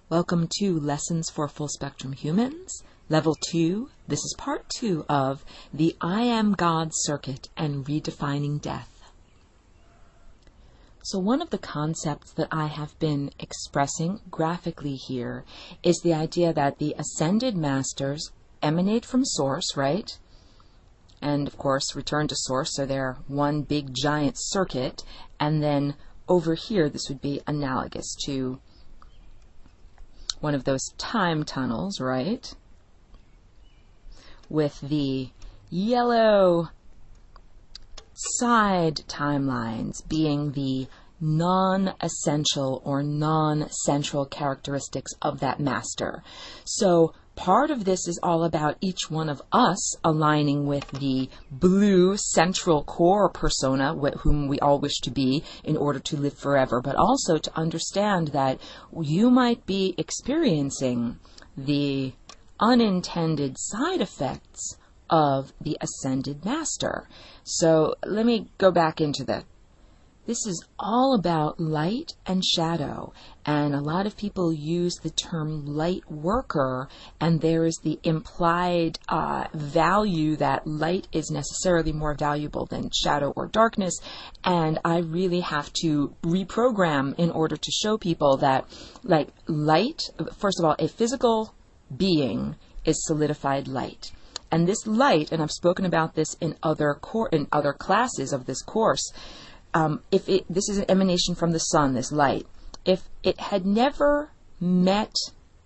Welcome to Lessons for Full Spectrum Humans, Level 2. This is Part 2 of the I Am God Circuit and Redefining Death. So one of the concepts that I have been expressing graphically here is the idea that the Ascended Masters emanate from Source, right? And of course return to Source, so they're one big giant circuit. And then over here, this would be analogous to one of those time tunnels, right? With the yellow side timelines being the non-essential or non-central characteristics of that master. So part of this is all about each one of us aligning with the blue central core persona whom we all wish to be in order to live forever, but also to understand that you might be experiencing the unintended side effects of the Ascended Master. So let me go back into that. This is all about light and shadow, and a lot of people use the term light worker, and there is the implied value that light is necessarily more valuable than shadow or darkness, and I really have to reprogram in order to show people that, like, light, first of all, a physical being is solidified light. And this light, and I've spoken about this in other classes of this course, this is an emanation from the sun, this light. If it had never met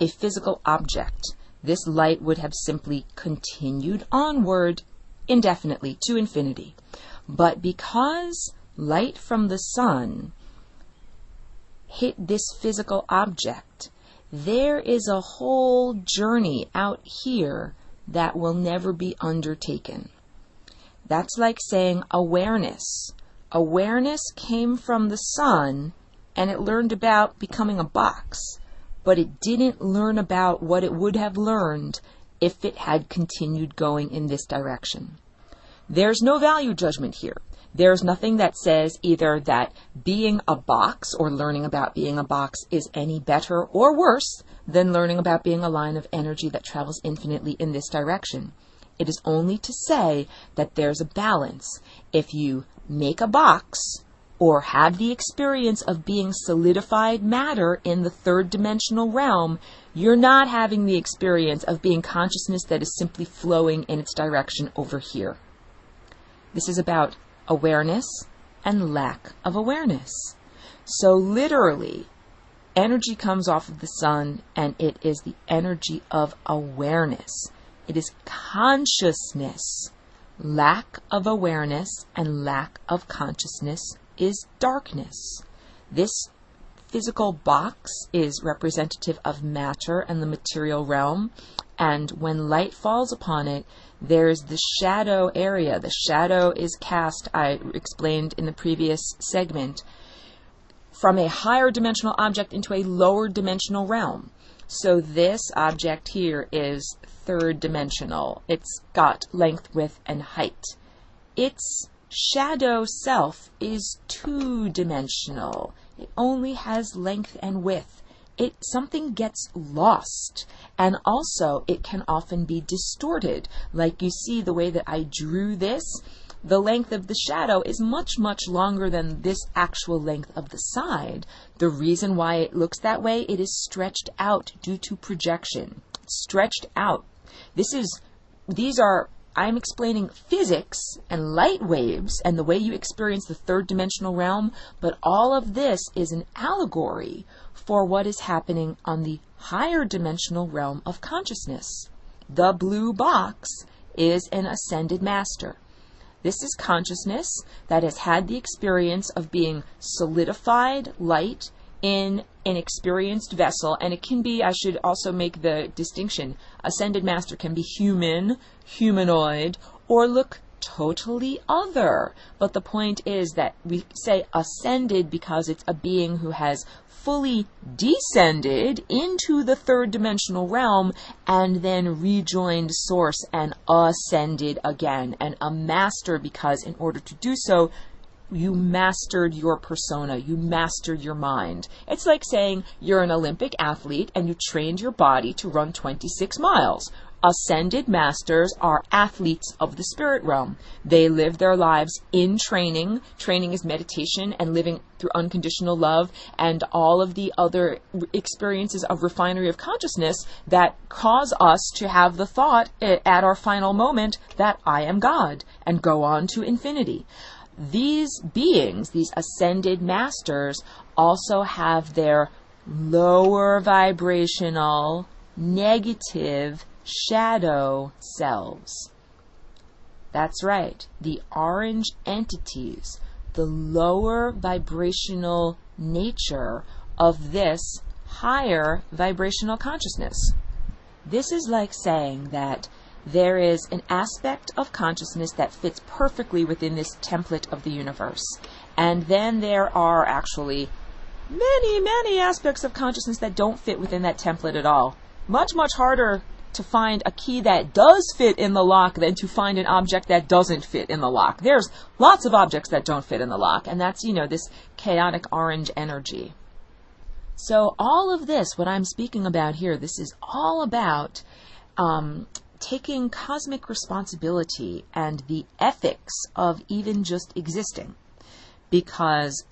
a physical object, this light would have simply continued onward indefinitely to infinity. But because light from the sun hit this physical object, there is a whole journey out here that will never be undertaken. That's like saying awareness. Awareness came from the sun, and it learned about becoming a box, but it didn't learn about what it would have learned if it had continued going in this direction. There's no value judgment here. There's nothing that says either that being a box or learning about being a box is any better or worse than learning about being a line of energy that travels infinitely in this direction. It is only to say that there's a balance. If you make a box or have the experience of being solidified matter in the third dimensional realm, you're not having the experience of being consciousness that is simply flowing in its direction over here. This is about awareness and lack of awareness. So literally, energy comes off of the sun, and it is the energy of awareness. It is consciousness. Lack of awareness and lack of consciousness is darkness. This physical box is representative of matter and the material realm, and when light falls upon it, there's the shadow area. The shadow is cast, I explained in the previous segment, from a higher dimensional object into a lower dimensional realm. So this object here is third dimensional. It's got length, width, and height. Its shadow self is two-dimensional. It only has length and width. Something gets lost, and also it can often be distorted. Like you see the way that I drew this, the length of the shadow is much, much longer than this actual length of the side. The reason why it looks that way, it is stretched out due to projection. Stretched out. I'm explaining physics and light waves and the way you experience the third dimensional realm, but all of this is an allegory for what is happening on the higher dimensional realm of consciousness. The blue box is an Ascended Master. This is consciousness that has had the experience of being solidified light in an experienced vessel, and it can be, I should also make the distinction, Ascended Master can be human, humanoid, or look totally other. But the point is that we say ascended because it's a being who has fully descended into the third dimensional realm and then rejoined Source and ascended again. And a master because in order to do so, you mastered your persona, you mastered your mind. It's like saying you're an Olympic athlete and you trained your body to run 26 miles. Ascended masters are athletes of the spirit realm. They live their lives in training. Training is meditation and living through unconditional love and all of the other experiences of refinery of consciousness that cause us to have the thought at our final moment that I am God and go on to infinity. These beings, these ascended masters, also have their lower vibrational, negative shadow selves. That's right, the orange entities, the lower vibrational nature of this higher vibrational consciousness. This is like saying that there is an aspect of consciousness that fits perfectly within this template of the universe. And then there are actually many, many aspects of consciousness that don't fit within that template at all. Much, much harder to find a key that does fit in the lock than to find an object that doesn't fit in the lock. There's lots of objects that don't fit in the lock, and that's, this chaotic orange energy. So all of this, what I'm speaking about here, this is all about taking cosmic responsibility and the ethics of even just existing. Because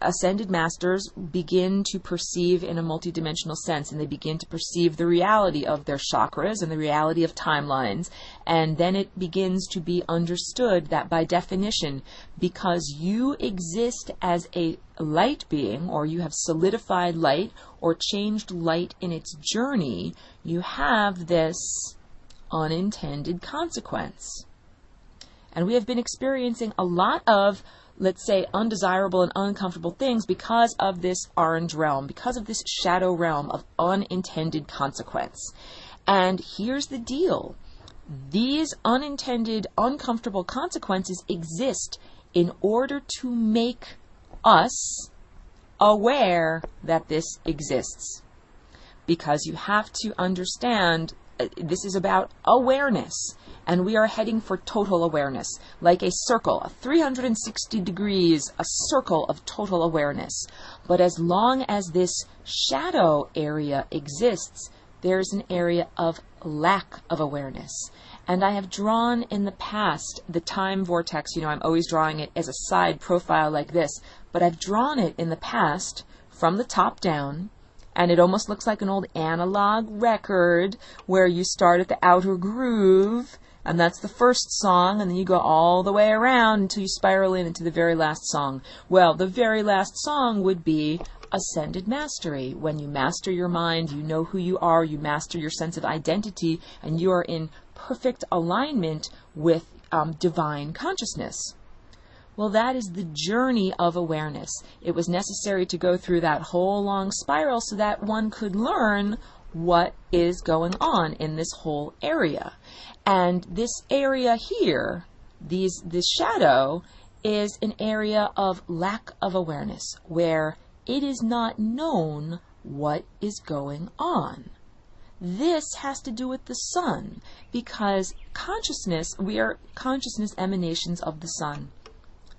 ascended masters begin to perceive in a multidimensional sense, and they begin to perceive the reality of their chakras and the reality of timelines, and then it begins to be understood that by definition, because you exist as a light being, or you have solidified light or changed light in its journey, you have this unintended consequence. And we have been experiencing a lot of, let's say, undesirable and uncomfortable things because of this orange realm, because of this shadow realm of unintended consequence. And here's the deal. These unintended, uncomfortable consequences exist in order to make us aware that this exists. Because you have to understand, this is about awareness. And we are heading for total awareness, like a circle, a 360 degrees, a circle of total awareness. But as long as this shadow area exists, there's an area of lack of awareness. And I have drawn in the past the time vortex, I'm always drawing it as a side profile like this, but I've drawn it in the past from the top down, and it almost looks like an old analog record where you start at the outer groove, and that's the first song, and then you go all the way around until you spiral into the very last song. Well, the very last song would be Ascended Mastery. When you master your mind, you know who you are, you master your sense of identity, and you are in perfect alignment with divine consciousness. Well, that is the journey of awareness. It was necessary to go through that whole long spiral so that one could learn what is going on in this whole area. And this area here, this shadow, is an area of lack of awareness, where it is not known what is going on. This has to do with the sun, because consciousness, we are consciousness emanations of the sun.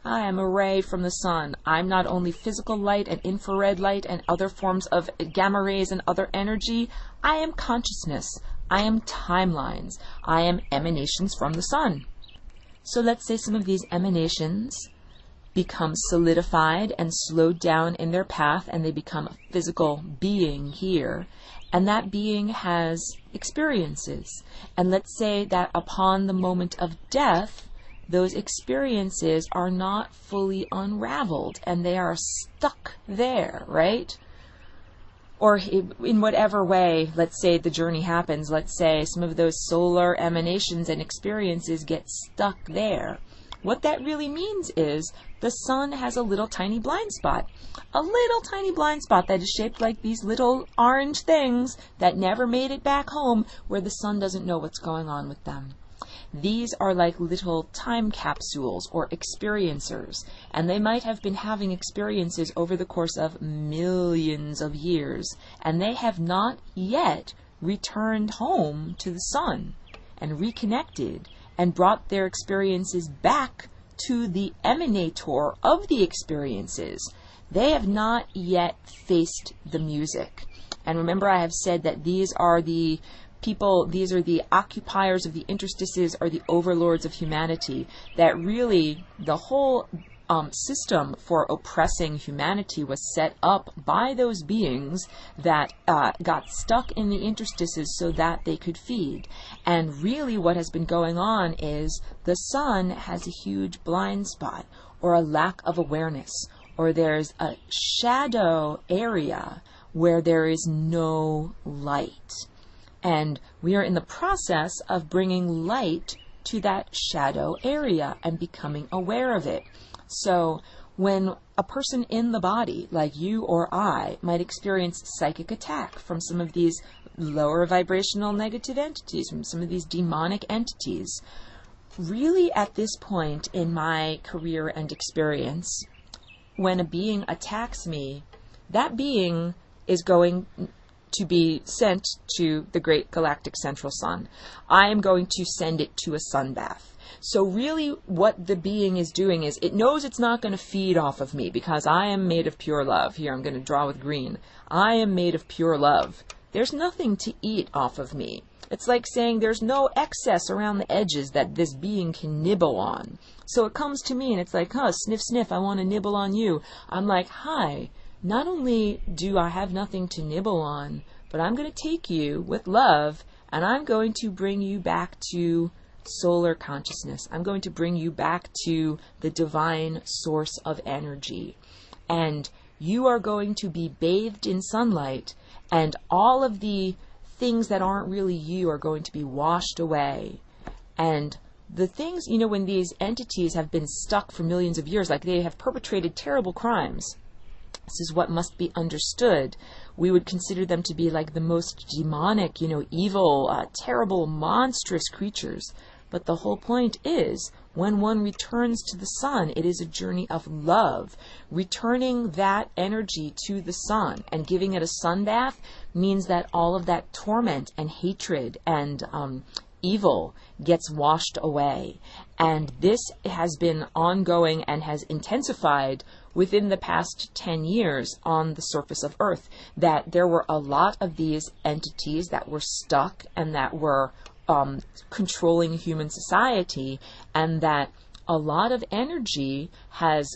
I am a ray from the sun. I'm not only physical light and infrared light and other forms of gamma rays and other energy. I am consciousness. I am timelines. I am emanations from the sun. So let's say some of these emanations become solidified and slowed down in their path, and they become a physical being here. And that being has experiences. And let's say that upon the moment of death, those experiences are not fully unraveled and they are stuck there, right? Or in whatever way, let's say the journey happens, let's say some of those solar emanations and experiences get stuck there. What that really means is the sun has a little tiny blind spot. A little tiny blind spot that is shaped like these little orange things that never made it back home, where the sun doesn't know what's going on with them. These are like little time capsules or experiencers, and they might have been having experiences over the course of millions of years, and they have not yet returned home to the sun and reconnected and brought their experiences back to the emanator of the experiences, they have not yet faced the music. And remember, I have said that these are the people, these are the occupiers of the interstices, are the overlords of humanity, that really the whole system for oppressing humanity was set up by those beings that got stuck in the interstices so that they could feed. And really what has been going on is the sun has a huge blind spot, or a lack of awareness, or there's a shadow area where there is no light. And we are in the process of bringing light to that shadow area and becoming aware of it. So when a person in the body, like you or I, might experience psychic attack from some of these lower vibrational negative entities, from some of these demonic entities, really at this point in my career and experience, when a being attacks me, that being is going to be sent to the great galactic central sun. I am going to send it to a sun bath. So really what the being is doing is it knows it's not going to feed off of me, because I am made of pure love. Here, I'm going to draw with green. I am made of pure love. There's nothing to eat off of me. It's like saying there's no excess around the edges that this being can nibble on. So it comes to me and it's like, sniff, sniff, I want to nibble on you. I'm like, hi, not only do I have nothing to nibble on, but I'm going to take you with love and I'm going to bring you back to solar consciousness. I'm going to bring you back to the divine source of energy. And you are going to be bathed in sunlight, and all of the things that aren't really you are going to be washed away. And the things, when these entities have been stuck for millions of years, like they have perpetrated terrible crimes, this is what must be understood. We would consider them to be like the most demonic, evil, terrible, monstrous creatures. But the whole point is, when one returns to the sun, it is a journey of love. Returning that energy to the sun and giving it a sun bath means that all of that torment and hatred and evil gets washed away. And this has been ongoing and has intensified within the past 10 years on the surface of Earth, that there were a lot of these entities that were stuck and that were controlling human society, and that a lot of energy has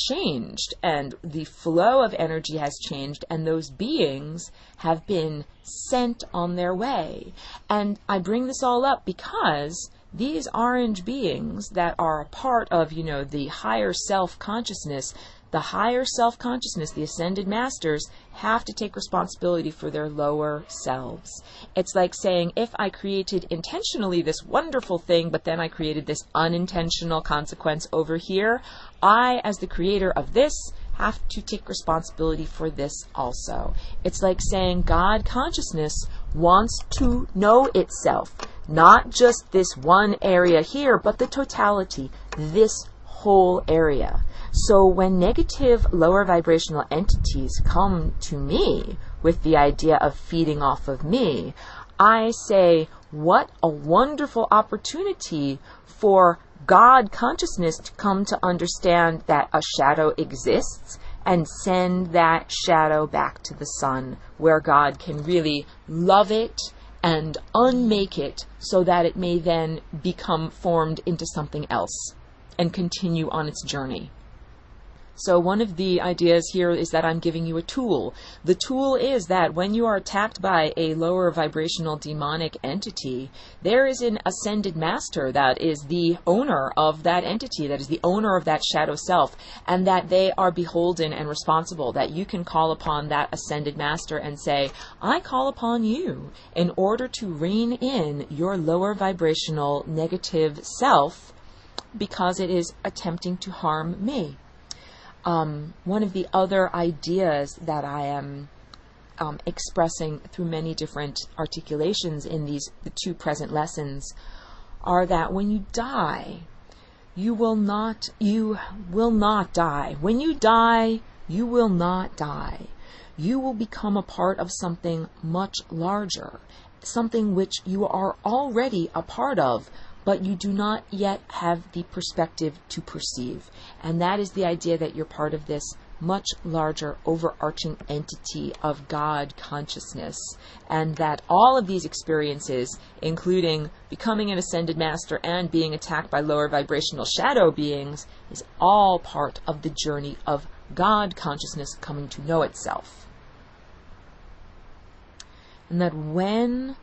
changed and the flow of energy has changed, and those beings have been sent on their way. And I bring this all up because these orange beings that are a part of, the higher self-consciousness, the ascended masters, have to take responsibility for their lower selves. It's like saying, if I created intentionally this wonderful thing, but then I created this unintentional consequence over here, I, as the creator of this, have to take responsibility for this also. It's like saying God consciousness wants to know itself, not just this one area here, but the totality, this whole area. So when negative lower vibrational entities come to me with the idea of feeding off of me, I say, what a wonderful opportunity for God consciousness to come to understand that a shadow exists and send that shadow back to the sun, where God can really love it and unmake it so that it may then become formed into something else and continue on its journey. So one of the ideas here is that I'm giving you a tool. The tool is that when you are attacked by a lower vibrational demonic entity, there is an ascended master that is the owner of that entity, that is the owner of that shadow self, and that they are beholden and responsible, that you can call upon that ascended master and say, I call upon you in order to rein in your lower vibrational negative self because it is attempting to harm me. One of the other ideas that I am expressing through many different articulations in the two present lessons are that when you die, you will not die. When you die, you will not die. You will become a part of something much larger, something which you are already a part of, but you do not yet have the perspective to perceive. And that is the idea that you're part of this much larger overarching entity of God consciousness, and that all of these experiences, including becoming an ascended master and being attacked by lower vibrational shadow beings, is all part of the journey of God consciousness coming to know itself. And that when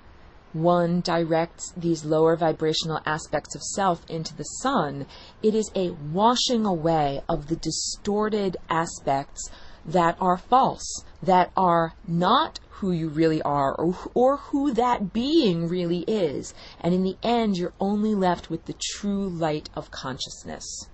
one directs these lower vibrational aspects of self into the sun, it is a washing away of the distorted aspects that are false, that are not who you really are, or who that being really is. And in the end, you're only left with the true light of consciousness.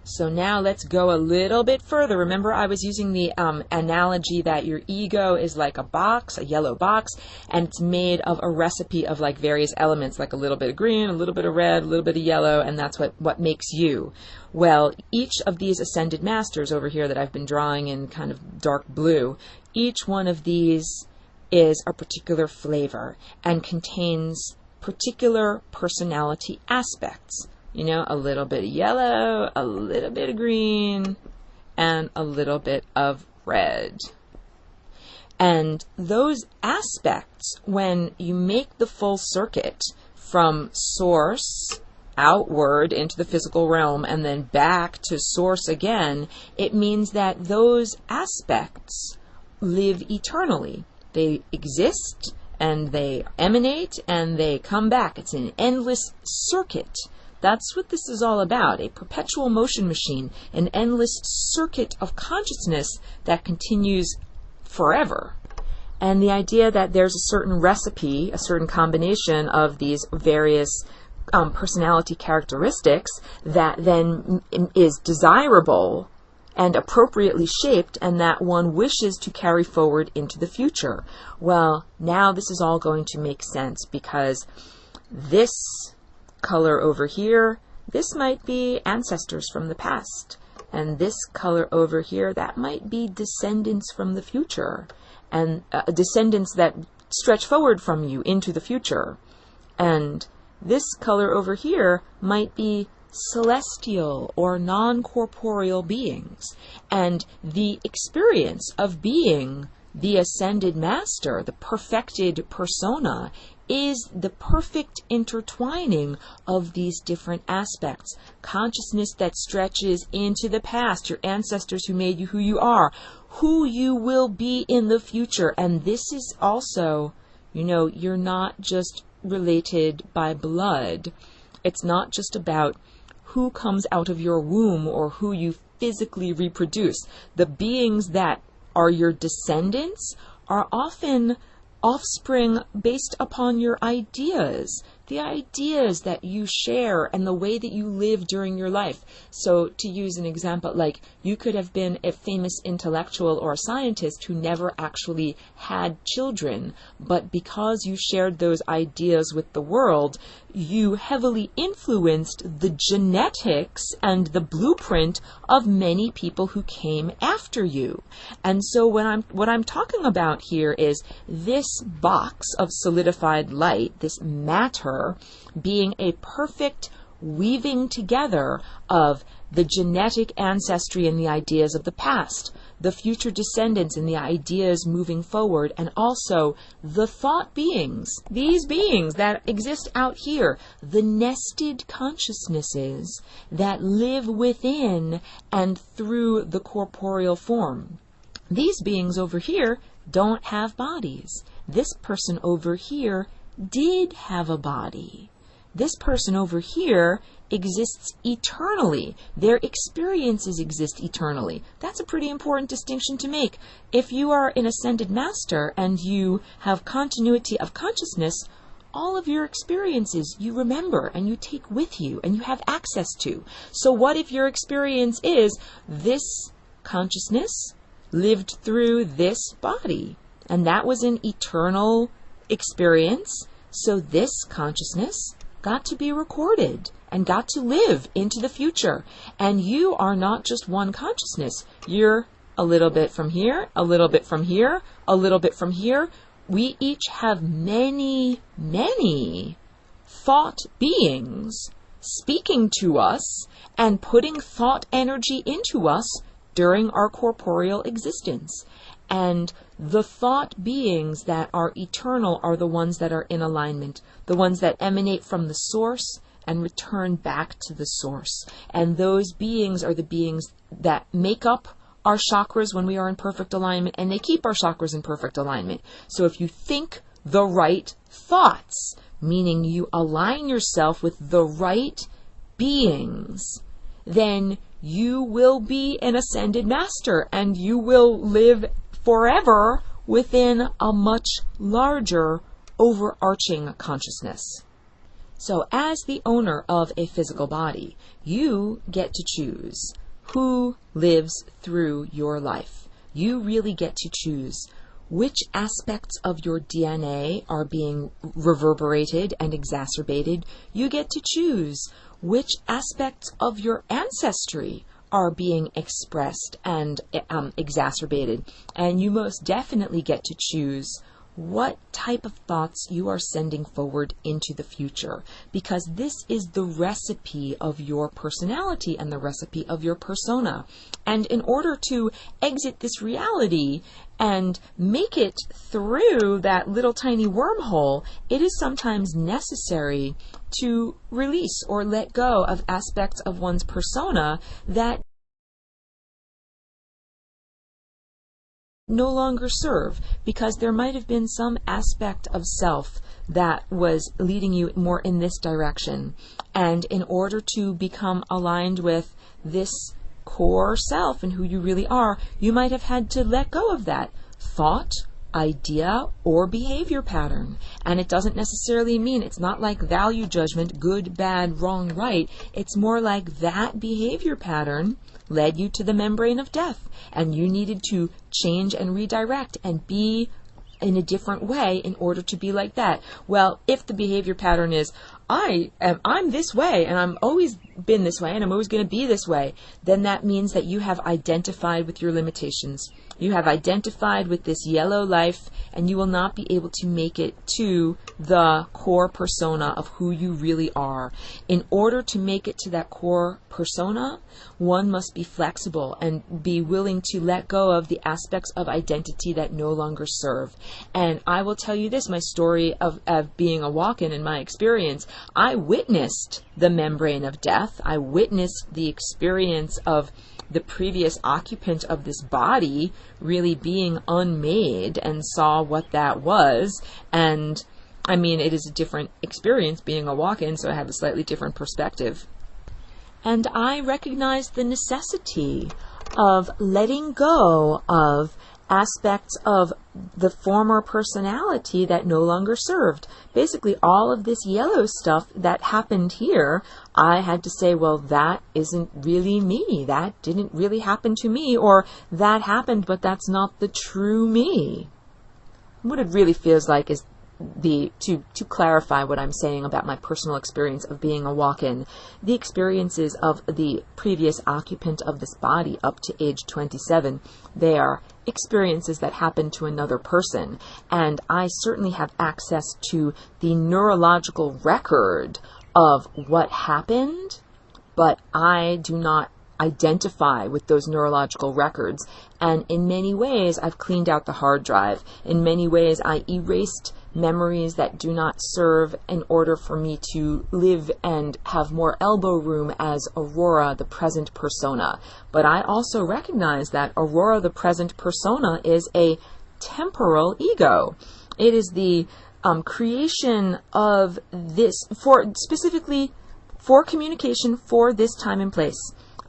So now let's go a little bit further. Remember, I was using the analogy that your ego is like a box, a yellow box, and it's made of a recipe of like various elements, like a little bit of green, a little bit of red, a little bit of yellow, and that's what makes you. Well, each of these ascended masters over here that I've been drawing in kind of dark blue, each one of these is a particular flavor and contains particular personality aspects. You know, a little bit of yellow, a little bit of green, and a little bit of red. And those aspects, when you make the full circuit from source outward into the physical realm and then back to source again, it means that those aspects live eternally. They exist and they emanate and they come back. It's an endless circuit. That's what this is all about, a perpetual motion machine, an endless circuit of consciousness that continues forever. And the idea that there's a certain recipe, a certain combination of these various personality characteristics that then is desirable and appropriately shaped, and that one wishes to carry forward into the future. Well, now this is all going to make sense, because this color over here, this might be ancestors from the past, and this color over here, that might be descendants from the future, and descendants that stretch forward from you into the future. And this color over here might be celestial or non-corporeal beings, and the experience of being the ascended master, the perfected persona, is the perfect intertwining of these different aspects. Consciousness that stretches into the past, your ancestors who made you who you are, who you will be in the future. And this is also, you know, you're not just related by blood. It's not just about who comes out of your womb or who you physically reproduce. The beings that are your descendants are often offspring based upon your ideas, the ideas that you share and the way that you live during your life. So to use an example, like you could have been a famous intellectual or a scientist who never actually had children, but because you shared those ideas with the world, you heavily influenced the genetics and the blueprint of many people who came after you. And so what I'm talking about here is this box of solidified light, this matter, being a perfect weaving together of the genetic ancestry and the ideas of the past, the future descendants and the ideas moving forward, and also the thought beings, these beings that exist out here, the nested consciousnesses that live within and through the corporeal form. These beings over here don't have bodies. This person over here did have a body. This person over here exists eternally. Their experiences exist eternally. That's a pretty important distinction to make. If you are an ascended master and you have continuity of consciousness, all of your experiences you remember and you take with you and you have access to. So what if your experience is this consciousness lived through this body, and that was an eternal experience? So this consciousness got to be recorded and got to live into the future. And you are not just one consciousness. You're a little bit from here, a little bit from here, a little bit from here. We each have many, many thought beings speaking to us and putting thought energy into us during our corporeal existence. And the thought beings that are eternal are the ones that are in alignment, the ones that emanate from the source and return back to the source. And those beings are the beings that make up our chakras when we are in perfect alignment, and they keep our chakras in perfect alignment. So if you think the right thoughts, meaning you align yourself with the right beings, then you will be an ascended master and you will live forever within a much larger overarching consciousness. So as the owner of a physical body, you get to choose who lives through your life. You really get to choose which aspects of your DNA are being reverberated and exacerbated. You get to choose which aspects of your ancestry are being expressed and exacerbated. And you most definitely get to choose what type of thoughts you are sending forward into the future, because this is the recipe of your personality and the recipe of your persona. And in order to exit this reality and make it through that little tiny wormhole, it is sometimes necessary to release or let go of aspects of one's persona that no longer serve, because there might have been some aspect of self that was leading you more in this direction. And in order to become aligned with this core self and who you really are, you might have had to let go of that thought, idea, or behavior pattern. And it doesn't necessarily mean, it's not like value judgment, good, bad, wrong, right. It's more like that behavior pattern led you to the membrane of death, and you needed to change and redirect and be in a different way in order to be like that. Well, if the behavior pattern is, I'm this way and I'm always been this way and I'm always going to be this way, then that means that you have identified with your limitations. You have identified with this yellow life, and you will not be able to make it to the core persona of who you really are. In order to make it to that core persona, one must be flexible and be willing to let go of the aspects of identity that no longer serve. And I will tell you this, my story of being a walk-in and my experience, I witnessed the membrane of death. I witnessed the experience of the previous occupant of this body really being unmade, and saw what that was. And I mean, it is a different experience being a walk-in, so I have a slightly different perspective. And I recognized the necessity of letting go of aspects of the former personality that no longer served. Basically, all of this yellow stuff that happened here, I had to say, well, that isn't really me. That didn't really happen to me. Or that happened, but that's not the true me. What it really feels like is to clarify what I'm saying about my personal experience of being a walk-in, the experiences of the previous occupant of this body up to age 27, they are experiences that happened to another person. And I certainly have access to the neurological record of what happened, but I do not identify with those neurological records. And in many ways, I've cleaned out the hard drive. In many ways, I erased memories that do not serve in order for me to live and have more elbow room as Aurora, the present persona. But I also recognize that Aurora, the present persona, is a temporal ego. It is the creation of this, specifically for communication for this time and place.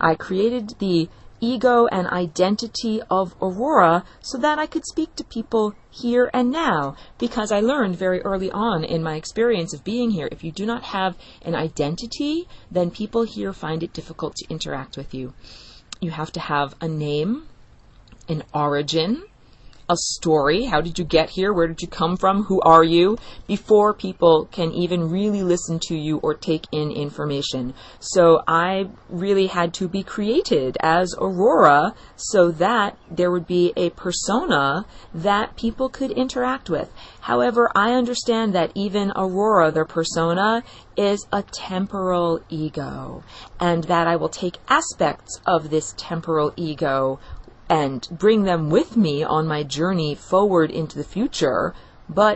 I created the ego and identity of Aurora so that I could speak to people here and now, because I learned very early on in my experience of being here, if you do not have an identity, then people here find it difficult to interact with you. You have to have a name, an origin, a story. How did you get here? Where did you come from? Who are you? Before people can even really listen to you or take in information. So I really had to be created as Aurora so that there would be a persona that people could interact with. However, I understand that even Aurora, their persona, is a temporal ego, and that I will take aspects of this temporal ego and bring them with me on my journey forward into the future,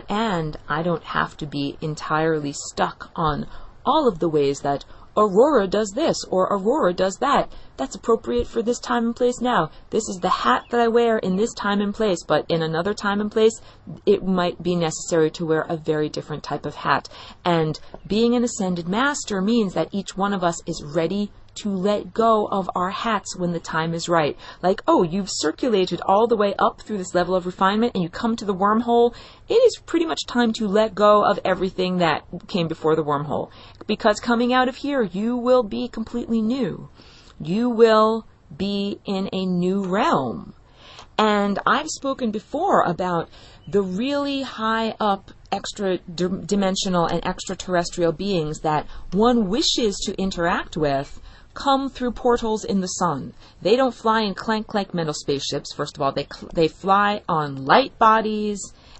and I don't have to be entirely stuck on all of the ways that Aurora does this or Aurora does that. That's appropriate for this time and place now. This is the hat that I wear in this time and place, but in another time and place, it might be necessary to wear a very different type of hat. And being an ascended master means that each one of us is ready to let go of our hats when the time is right. Like, oh, you've circulated all the way up through this level of refinement and you come to the wormhole. It is pretty much time to let go of everything that came before the wormhole. Because coming out of here, you will be completely new. You will be in a new realm. And I've spoken before about the really high up extra-dimensional and extraterrestrial beings that one wishes to interact with come through portals in the sun. They don't fly in clank metal spaceships. First of all, they fly on light bodies,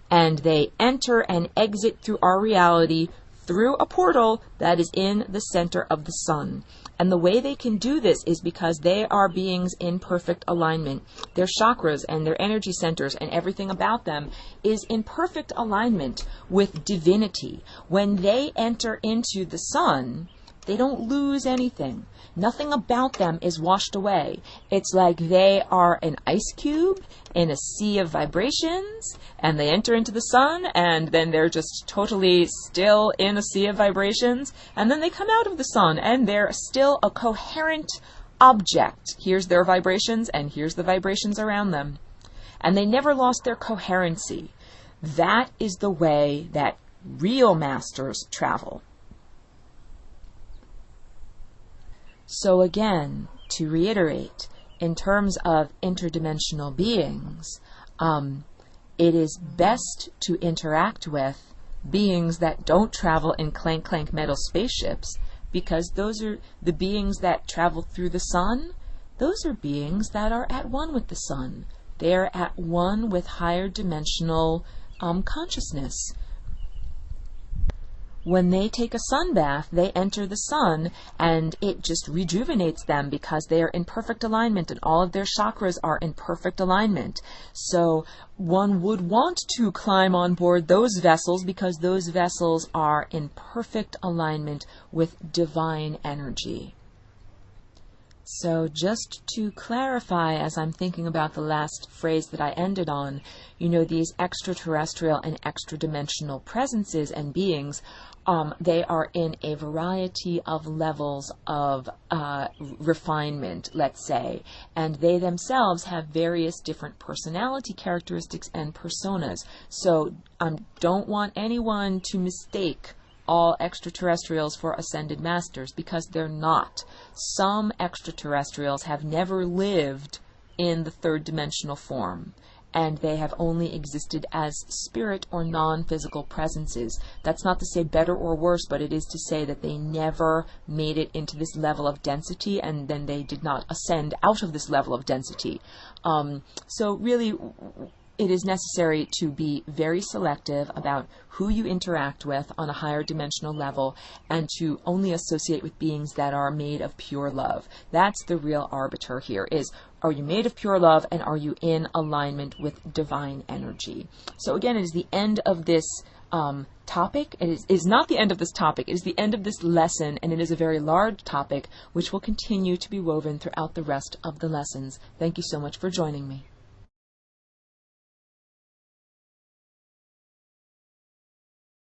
and they enter and exit through our reality through a portal that is in the center of the sun. And the way they can do this is because they are beings in perfect alignment. Their chakras and their energy centers and everything about them is in perfect alignment with divinity. When they enter into the sun, they don't lose anything. Nothing about them is washed away. It's like they are an ice cube in a sea of vibrations, and they enter into the sun, and then they're just totally still in a sea of vibrations, and then they come out of the sun, and they're still a coherent object. Here's their vibrations, and here's the vibrations around them. And they never lost their coherency. That is the way that real masters travel. So again, to reiterate, in terms of interdimensional beings, it is best to interact with beings that don't travel in clank metal spaceships, because those are the beings that travel through the sun. Those are beings that are at one with the sun. They're at one with higher dimensional consciousness. When they take a sun bath, they enter the sun, and it just rejuvenates them because they are in perfect alignment and all of their chakras are in perfect alignment. So one would want to climb on board those vessels because those vessels are in perfect alignment with divine energy. So just to clarify, as I'm thinking about the last phrase that I ended on, these extraterrestrial and extra-dimensional presences and beings, they are in a variety of levels of refinement, let's say, and they themselves have various different personality characteristics and personas. So don't want anyone to mistake all extraterrestrials for ascended masters, because they're not. Some extraterrestrials have never lived in the third dimensional form, and they have only existed as spirit or non-physical presences. That's not to say better or worse, but it is to say that they never made it into this level of density, and then they did not ascend out of this level of density. So really, it is necessary to be very selective about who you interact with on a higher dimensional level, and to only associate with beings that are made of pure love. That's the real arbiter here, is, are you made of pure love, and are you in alignment with divine energy? So again, it is the end of this topic. It is not the end of this topic. It is the end of this lesson, and it is a very large topic which will continue to be woven throughout the rest of the lessons. Thank you so much for joining me.